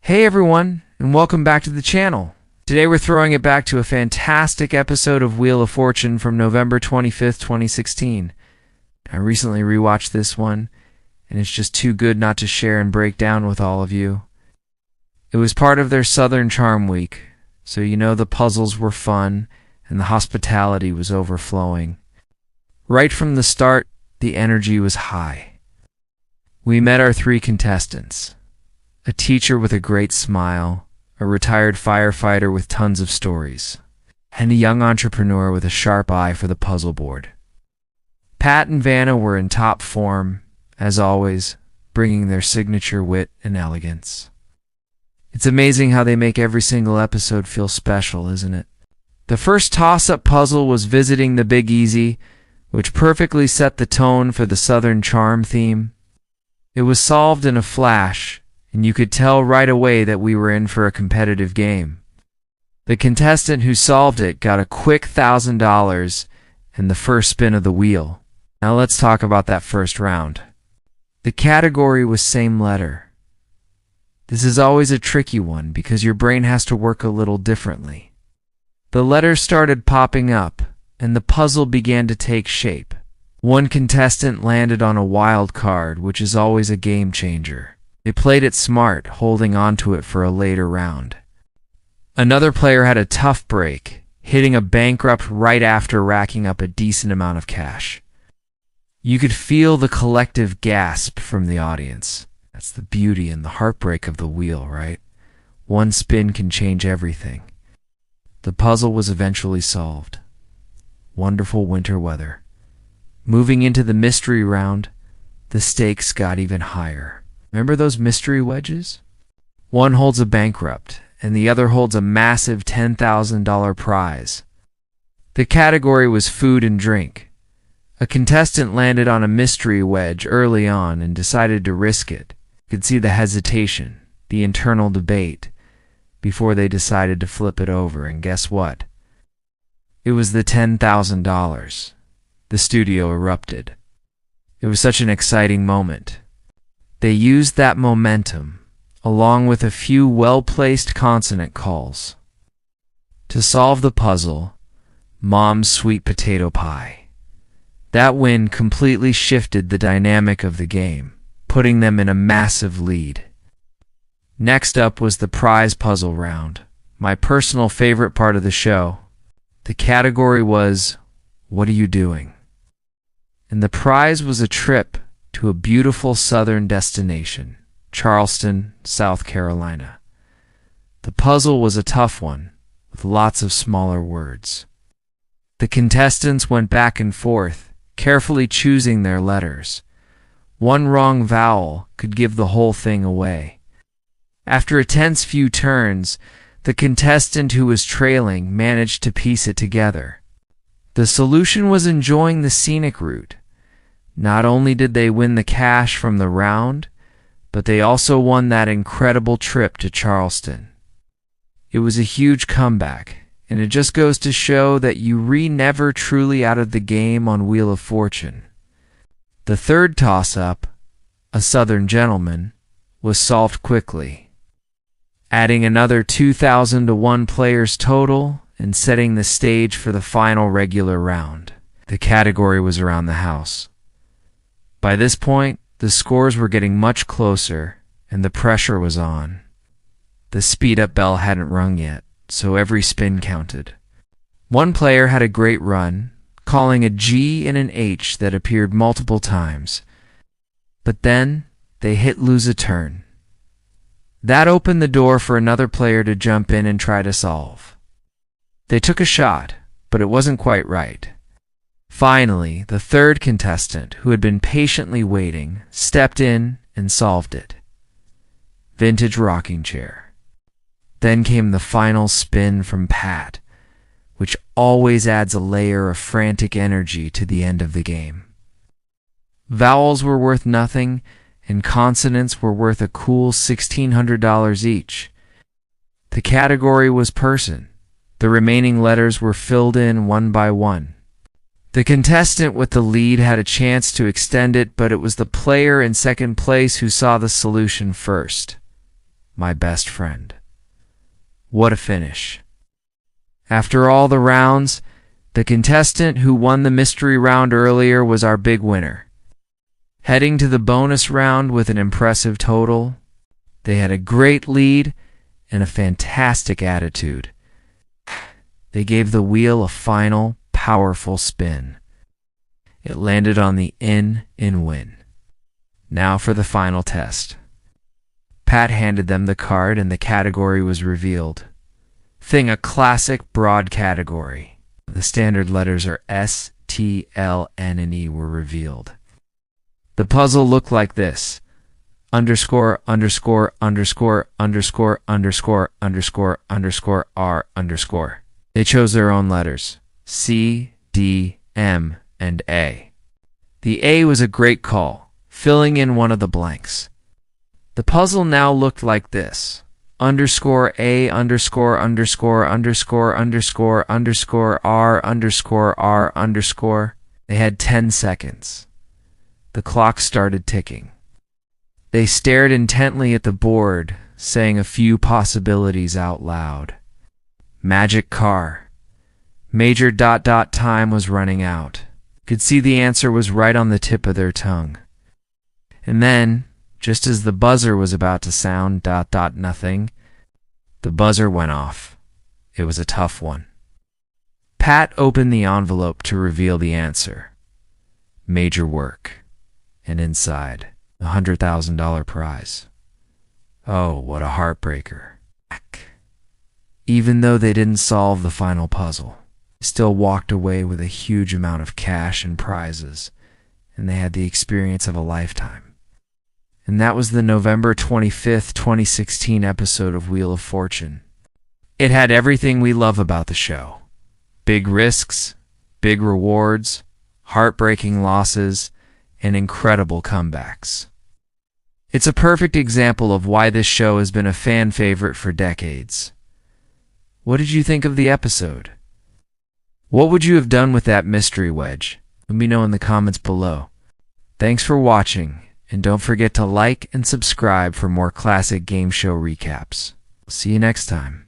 Hey everyone, and welcome back to the channel. Today we're throwing it back to a fantastic episode of Wheel of Fortune from November 25th, 2016. I recently rewatched this one, and it's just too good not to share and break down with all of you. It was part of their Southern Charm Week, so you know the puzzles were fun and the hospitality was overflowing. Right from the start, the energy was high. We met our three contestants. A teacher with a great smile, a retired firefighter with tons of stories, and a young entrepreneur with a sharp eye for the puzzle board. Pat and Vanna were in top form, as always, bringing their signature wit and elegance. It's amazing how they make every single episode feel special, isn't it? The first toss-up puzzle was Visiting the Big Easy, which perfectly set the tone for the Southern Charm theme. It was solved in a flash, and you could tell right away that we were in for a competitive game. The contestant who solved it got a quick $1,000 and the first spin of the wheel. Now let's talk about that first round. The category was same letter. This is always a tricky one because your brain has to work a little differently. The letters started popping up, and the puzzle began to take shape. One contestant landed on a wild card, which is always a game changer. They played it smart, holding onto it for a later round. Another player had a tough break, hitting a bankrupt right after racking up a decent amount of cash. You could feel the collective gasp from the audience. That's the beauty and the heartbreak of the wheel, right? One spin can change everything. The puzzle was eventually solved. Wonderful winter weather. Moving into the mystery round, the stakes got even higher. Remember those mystery wedges? One holds a bankrupt, and the other holds a massive $10,000 prize. The category was food and drink. A contestant landed on a mystery wedge early on and decided to risk it. You could see the hesitation, the internal debate, before they decided to flip it over, and guess what? It was the $10,000. The studio erupted. It was such an exciting moment. They used that momentum, along with a few well-placed consonant calls, to solve the puzzle, Mom's Sweet Potato Pie. That win completely shifted the dynamic of the game, putting them in a massive lead. Next up was the prize puzzle round, my personal favorite part of the show. The category was, What Are You Doing? And the prize was a trip to a beautiful southern destination, Charleston, South Carolina. The puzzle was a tough one, with lots of smaller words. The contestants went back and forth, carefully choosing their letters. One wrong vowel could give the whole thing away. After a tense few turns, the contestant who was trailing managed to piece it together. The solution was enjoying the scenic route. Not only did they win the cash from the round, but they also won that incredible trip to Charleston. It was a huge comeback, and it just goes to show that you never truly out of the game on Wheel of Fortune. The third toss-up, A Southern Gentleman, was solved quickly, adding another 2,000 to one player's total and setting the stage for the final regular round. The category was Around the House. By this point, the scores were getting much closer, and the pressure was on. The speed-up bell hadn't rung yet, so every spin counted. One player had a great run, calling a G and an H that appeared multiple times. But then, they hit Lose a Turn. That opened the door for another player to jump in and try to solve. They took a shot, but it wasn't quite right. Finally, the third contestant, who had been patiently waiting, stepped in and solved it. Vintage rocking chair. Then came the final spin from Pat, which always adds a layer of frantic energy to the end of the game. Vowels were worth nothing, and consonants were worth a cool $1,600 each. The category was person. The remaining letters were filled in one by one. The contestant with the lead had a chance to extend it, but it was the player in second place who saw the solution first. my best friend. What a finish. After all the rounds, the contestant who won the mystery round earlier was our big winner. Heading to the bonus round with an impressive total, they had a great lead and a fantastic attitude. They gave the wheel a final, powerful spin. It landed on the in win. Now for the final test. Pat handed them the card and the category was revealed. Thing a classic broad category. The standard letters are S, T, L, N, and E were revealed. The puzzle looked like this. Underscore, underscore, underscore, underscore, underscore, underscore, underscore, R, underscore. They chose their own letters. C, D, M, and A. The A was a great call, filling in one of the blanks. The puzzle now looked like this. Underscore A underscore underscore underscore underscore underscore R underscore R underscore. They had 10 seconds. The clock started ticking. They stared intently at the board, saying a few possibilities out loud. Magic car. Major ... time was running out. Could see the answer was right on the tip of their tongue. And then, just as the buzzer was about to sound ... nothing, the buzzer went off. It was a tough one. Pat opened the envelope to reveal the answer. Major work. And inside, a $100,000 prize. Oh, what a heartbreaker. Even though they didn't solve the final puzzle, they still walked away with a huge amount of cash and prizes, and they had the experience of a lifetime. And that was the November 25th, 2016 episode of Wheel of Fortune. It had everything we love about the show. Big risks, big rewards, heartbreaking losses, and incredible comebacks. It's a perfect example of why this show has been a fan favorite for decades. What did you think of the episode? What would you have done with that mystery wedge? Let me know in the comments below. Thanks for watching, and don't forget to like and subscribe for more classic game show recaps. See you next time.